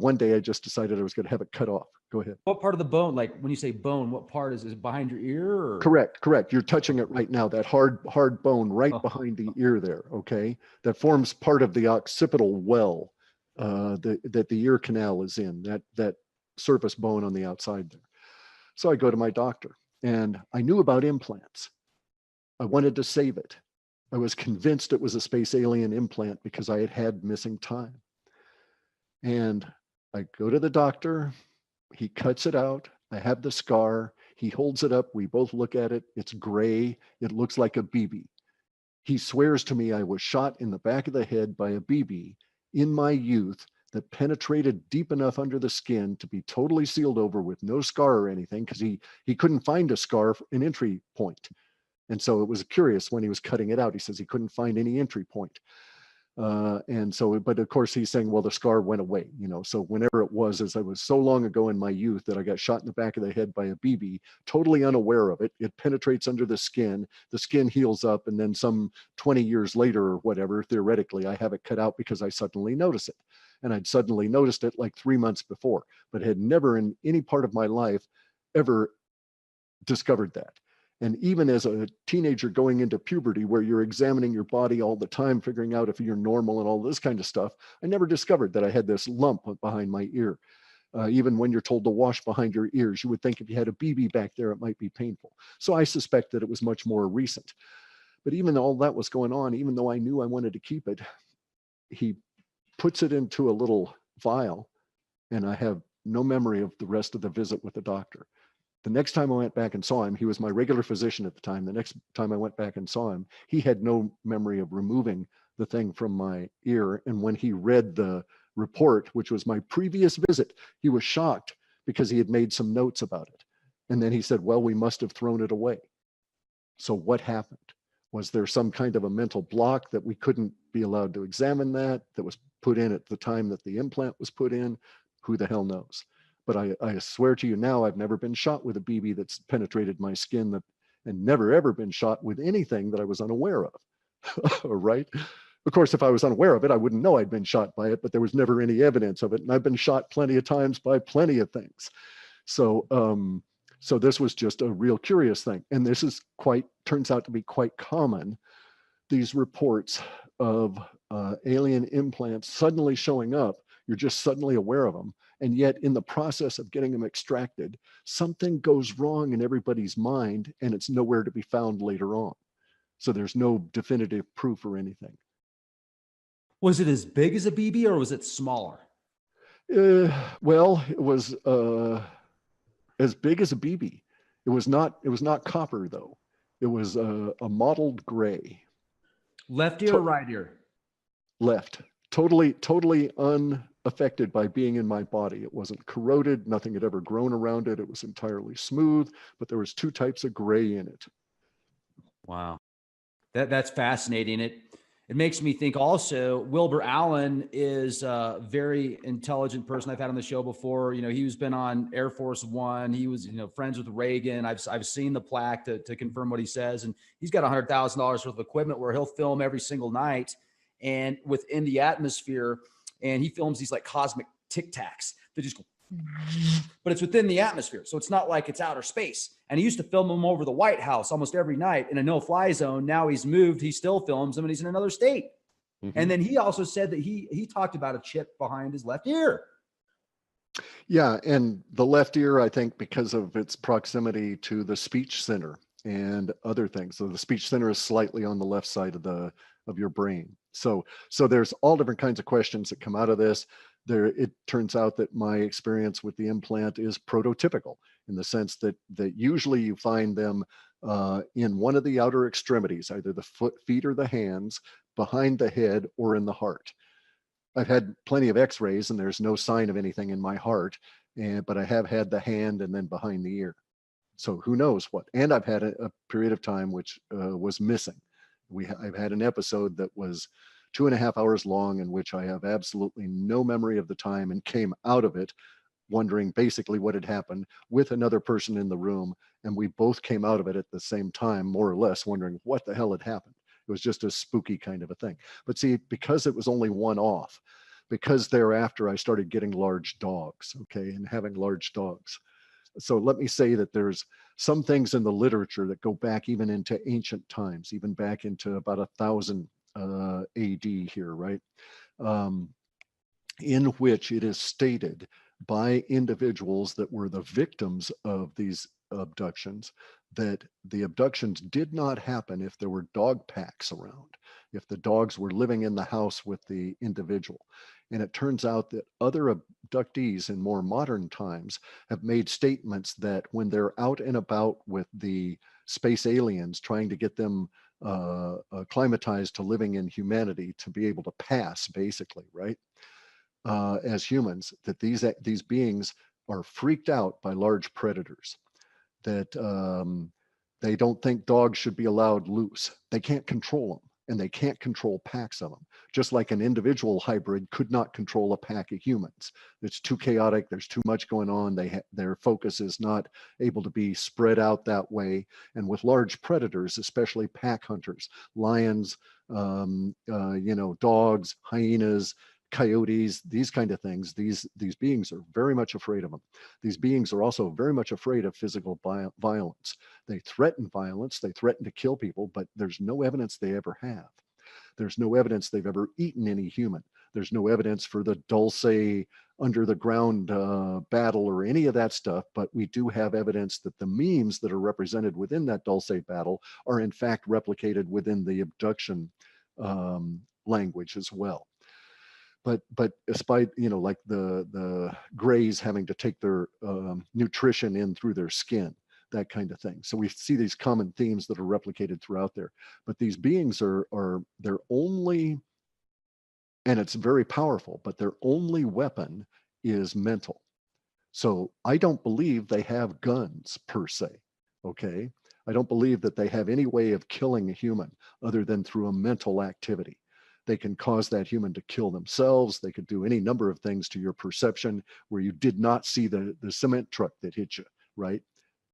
one day I just decided I was going to have it cut off. Go ahead. What part of the bone, like when you say bone, what part is it behind your ear or? Correct. You're touching it right now, that hard bone right Oh, behind the ear there, okay? That forms part of the occipital well that the ear canal is in, that surface bone on the outside there. So I go to my doctor, and I knew about implants. I wanted to save it. I was convinced it was a space alien implant because I had had missing time. And I go to the doctor, he cuts it out. I have the scar. He holds it up. We both look at it. It's gray. It looks like a BB. He swears to me I was shot in the back of the head by a BB in my youth that penetrated deep enough under the skin to be totally sealed over with no scar or anything, because he couldn't find a scar, an entry point. And so it was curious when he was cutting it out. He says he couldn't find any entry point. And so, but of course he's saying, well, the scar went away, so whenever it was, as I was so long ago in my youth that I got shot in the back of the head by a BB, totally unaware of it. It penetrates under the skin heals up, and then some 20 years later or whatever, theoretically, I have it cut out because I suddenly notice it. And I'd suddenly noticed it like 3 months before, but had never in any part of my life ever discovered that. And even as a teenager going into puberty, where you're examining your body all the time, figuring out if you're normal and all this kind of stuff, I never discovered that I had this lump behind my ear. Even when you're told to wash behind your ears, you would think if you had a BB back there, it might be painful. So I suspect that it was much more recent. But even though all that was going on, even though I knew I wanted to keep it, he puts it into a little vial, and I have no memory of the rest of the visit with the doctor. The next time I went back and saw him, he was my regular physician at the time. The next time I went back and saw him, he had no memory of removing the thing from my ear. And when he read the report, which was my previous visit, he was shocked because he had made some notes about it. And then he said, well, we must have thrown it away. So what happened? Was there some kind of a mental block that we couldn't be allowed to examine that was put in at the time that the implant was put in? Who the hell knows? But I swear to you now, I've never been shot with a BB that's penetrated my skin, and never ever been shot with anything that I was unaware of. Right? Of course, if I was unaware of it, I wouldn't know I'd been shot by it, but there was never any evidence of it. And I've been shot plenty of times by plenty of things. So, so this was just a real curious thing. And this turns out to be quite common, these reports of alien implants suddenly showing up. You're just suddenly aware of them. And yet in the process of getting them extracted, something goes wrong in everybody's mind, and it's nowhere to be found later on. So there's no definitive proof or anything. Was it as big as a BB or was it smaller? Well, it was as big as a BB. It was not copper though. It was a mottled gray. Left ear or right ear? Left. Totally unaffected by being in my body. It wasn't corroded. Nothing had ever grown around it. It was entirely smooth, but there was 2 types of gray in it. Wow. That's fascinating. It makes me think also, Wilbur Allen is a very intelligent person I've had on the show before. He's been on Air Force One. He was, friends with Reagan. I've seen the plaque to confirm what he says. And he's got $100,000 worth of equipment where he'll film every single night and within the atmosphere. And he films these like cosmic tic tacs that just go, but it's within the atmosphere. So it's not like it's outer space. And he used to film them over the White House almost every night in a no-fly zone. Now he's moved. He still films them and he's in another state. Mm-hmm. And then he also said that he talked about a chip behind his left ear. Yeah. And the left ear, I think because of its proximity to the speech center and other things. So the speech center is slightly on the left side of your brain. So there's all different kinds of questions that come out of this. It turns out that my experience with the implant is prototypical in the sense that usually you find them in one of the outer extremities, either the feet or the hands, behind the head, or in the heart. I've had plenty of x-rays and there's no sign of anything in my heart, but I have had the hand and then behind the ear. So who knows what? And I've had a period of time which was missing. I've had an episode that was 2.5 hours long in which I have absolutely no memory of the time and came out of it wondering basically what had happened with another person in the room. And we both came out of it at the same time, more or less, wondering what the hell had happened. It was just a spooky kind of a thing. But see, because it was only one off, because thereafter I started getting large dogs, okay, and having large dogs. So let me say that there's some things in the literature that go back even into ancient times, even back into about 1000 AD here, right? Um, in which it is stated by individuals that were the victims of these abductions that the abductions did not happen if there were dog packs around, if the dogs were living in the house with the individual. And it turns out that other abductees in more modern times have made statements that when they're out and about with the space aliens trying to get them acclimatized to living in humanity to be able to pass, basically, right? As humans, that these beings are freaked out by large predators, that they don't think dogs should be allowed loose. They can't control them, and they can't control packs of them. Just like an individual hybrid could not control a pack of humans. It's too chaotic. There's too much going on. Their focus is not able to be spread out that way. And with large predators, especially pack hunters, lions, dogs, hyenas, coyotes, these kind of things, these beings are very much afraid of them. These beings are also very much afraid of physical violence. They threaten violence, they threaten to kill people, but there's no evidence they ever have. There's no evidence they've ever eaten any human. There's no evidence for the Dulce under the ground battle or any of that stuff, but we do have evidence that the memes that are represented within that Dulce battle are in fact replicated within the abduction language as well. But despite, like the grays having to take their nutrition in through their skin, that kind of thing. So we see these common themes that are replicated throughout there. But these beings are their only, and it's very powerful, but their only weapon is mental. So I don't believe they have guns per se. Okay. I don't believe that they have any way of killing a human other than through a mental activity. They can cause that human to kill themselves. They could do any number of things to your perception where you did not see the cement truck that hit you, right?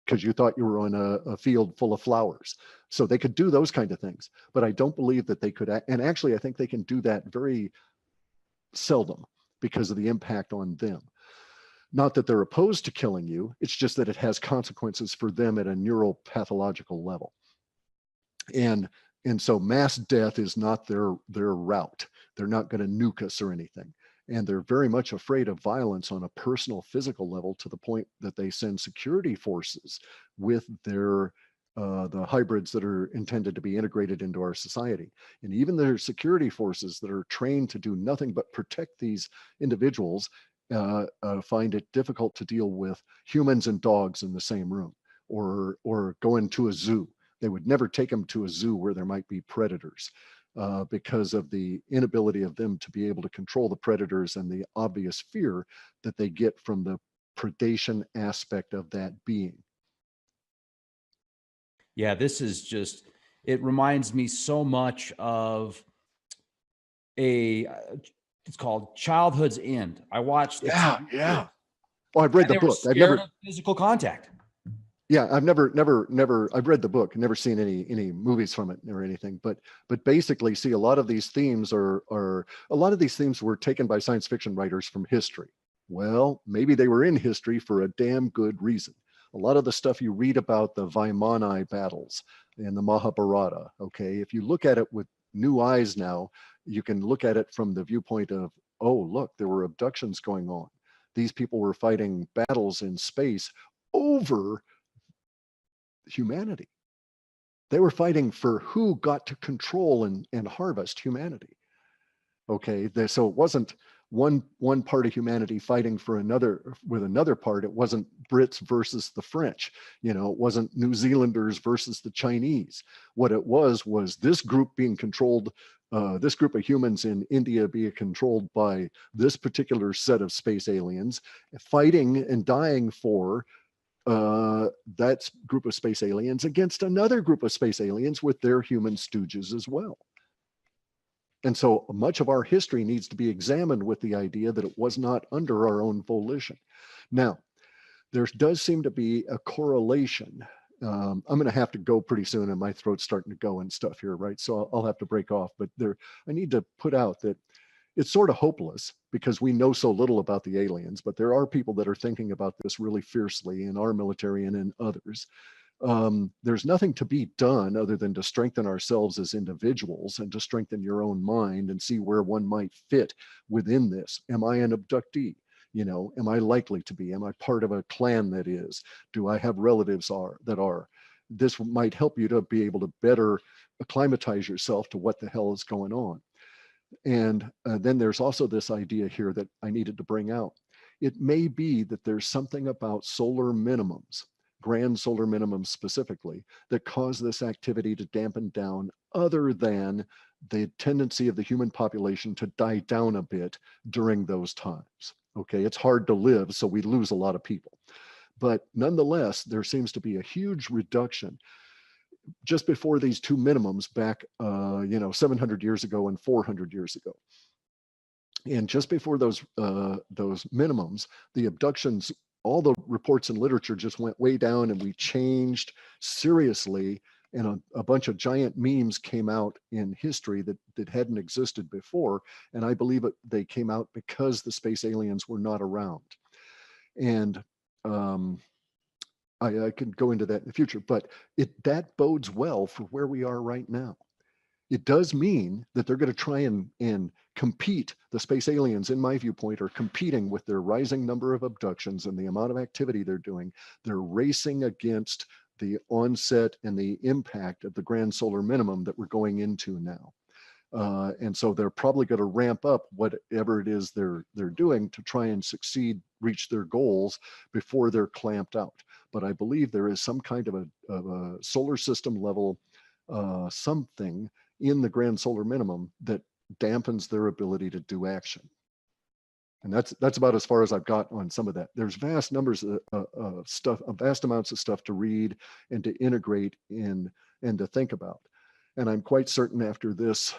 Because you thought you were on a field full of flowers. So they could do those kind of things. But I don't believe that they could, and actually I think they can do that very seldom because of the impact on them. Not that they're opposed to killing you, it's just that it has consequences for them at a neuropathological level. And so mass death is not their route. They're not going to nuke us or anything. And they're very much afraid of violence on a personal, physical level, to the point that they send security forces with their the hybrids that are intended to be integrated into our society. And even their security forces that are trained to do nothing but protect these individuals find it difficult to deal with humans and dogs in the same room, or go into a zoo. They would never take them to a zoo where there might be predators because of the inability of them to be able to control the predators and the obvious fear that they get from the predation aspect of that being. Yeah, this is just, it reminds me so much of it's called Childhood's End. I watched the TV Yeah. series, Oh, I've read and the they were book. scared of physical contact. Yeah, I've never, I've read the book, never seen any movies from it or anything, but basically, see, a lot of these themes a lot of these themes were taken by science fiction writers from history. Well, maybe they were in history for a damn good reason. A lot of the stuff you read about the Vaimani battles and the Mahabharata, okay, if you look at it with new eyes now, you can look at it from the viewpoint of, oh, look, there were abductions going on. These people were fighting battles in space over humanity. They were fighting for who got to control and harvest humanity. Okay, so it wasn't one part of humanity fighting for another with another part. It wasn't Brits versus the French. It wasn't New Zealanders versus the Chinese. What it was this group being controlled. This group of humans in India being controlled by this particular set of space aliens, fighting and dying for that group of space aliens against another group of space aliens with their human stooges as well. And so much of our history needs to be examined with the idea that it was not under our own volition. Now, there does seem to be a correlation. I'm going to have to go pretty soon, and my throat's starting to go and stuff here, right? So I'll have to break off. But I need to put out that it's sort of hopeless because we know so little about the aliens, but there are people that are thinking about this really fiercely in our military and in others. There's nothing to be done other than to strengthen ourselves as individuals and to strengthen your own mind and see where one might fit within this. Am I an abductee? You know, am I likely to be? Am I part of a clan that is? Do I have relatives that are? This might help you to be able to better acclimatize yourself to what the hell is going on. And then there's also this idea here that I needed to bring out. It may be that there's something about solar minimums, grand solar minimums specifically, that cause this activity to dampen down, other than the tendency of the human population to die down a bit during those times. Okay, it's hard to live, so we lose a lot of people. But nonetheless, there seems to be a huge reduction just before these two minimums back, 700 years ago and 400 years ago. And just before those minimums, the abductions, all the reports and literature just went way down, and we changed seriously. And a bunch of giant memes came out in history that hadn't existed before. And I believe they came out because the space aliens were not around. And I could go into that in the future, but that bodes well for where we are right now. It does mean that they're going to try and compete. The space aliens, in my viewpoint, are competing with their rising number of abductions and the amount of activity they're doing. They're racing against the onset and the impact of the grand solar minimum that we're going into now. And so they're probably going to ramp up whatever it is they're doing to try and succeed, reach their goals before they're clamped out. But I believe there is some kind of a solar system level something in the grand solar minimum that dampens their ability to do action. And that's about as far as I've got on some of that. There's vast numbers of stuff, vast amounts of stuff to read and to integrate in and to think about. And I'm quite certain after this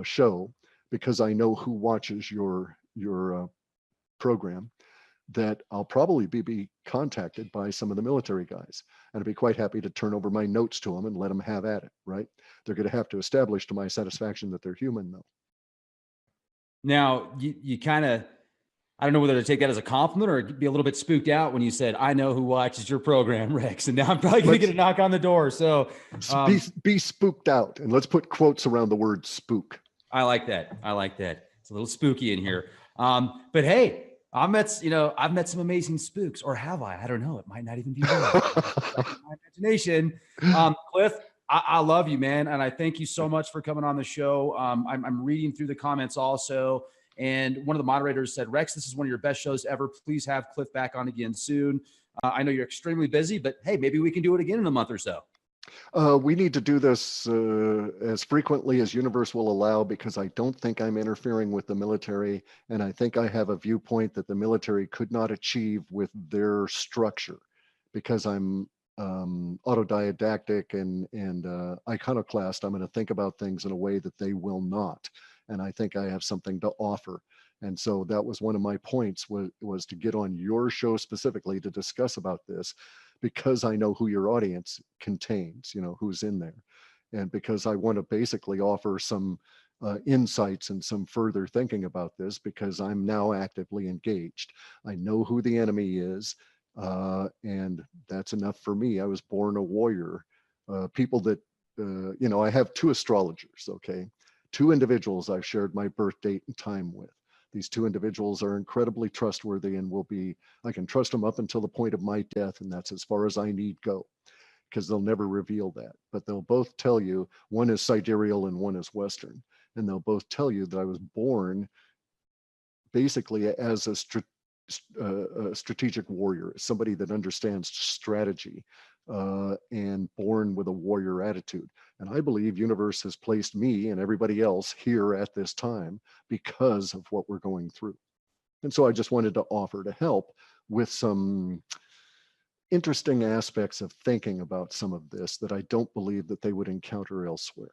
show, because I know who watches your program, that I'll probably be contacted by some of the military guys. And I'd be quite happy to turn over my notes to them and let them have at it, right? They're going to have to establish to my satisfaction that they're human, though. Now, you kind of, I don't know whether to take that as a compliment or be a little bit spooked out when you said, I know who watches your program, Rex. And now I'm probably going to get a knock on the door. So be spooked out. And let's put quotes around the word spook. I like that. I like that. It's a little spooky in here. But hey, I've met some amazing spooks, or have I? I don't know. It might not even be real. My imagination. Clif, I love you, man. And I thank you so much for coming on the show. I'm reading through the comments also. And one of the moderators said, Rex, this is one of your best shows ever. Please have Clif back on again soon. I know you're extremely busy, but hey, maybe we can do it again in a month or so. We need to do this as frequently as universe will allow, because I don't think I'm interfering with the military. And I think I have a viewpoint that the military could not achieve with their structure, because I'm autodidactic and iconoclast. I'm going to think about things in a way that they will not. And I think I have something to offer. And so that was one of my points, was to get on your show specifically to discuss about this, because I know who your audience contains, who's in there. And because I want to basically offer some insights and some further thinking about this, because I'm now actively engaged. I know who the enemy is, and that's enough for me. I was born a warrior. People that, I have two astrologers, okay? Two individuals I've shared my birth date and time with. These two individuals are incredibly trustworthy and I can trust them up until the point of my death, and that's as far as I need go, because they'll never reveal that. But they'll both tell you, one is sidereal and one is Western, and they'll both tell you that I was born basically as a strategic warrior, somebody that understands strategy, and born with a warrior attitude. And I believe universe has placed me and everybody else here at this time because of what we're going through. And so I just wanted to offer to help with some interesting aspects of thinking about some of this that I don't believe that they would encounter elsewhere.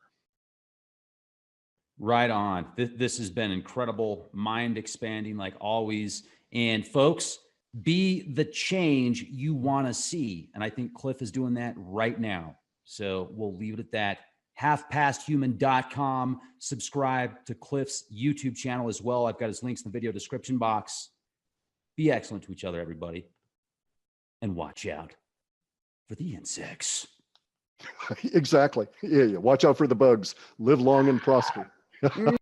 Right on. This has been incredible, mind expanding like always. And folks, be the change you want to see. And I think Clif is doing that right now. So we'll leave it at that. halfpasthuman.com. Subscribe to Clif's YouTube channel as well. I've got his links in the video description box. Be excellent to each other, everybody. And watch out for the insects. Exactly. Yeah. Watch out for the bugs. Live long and prosper.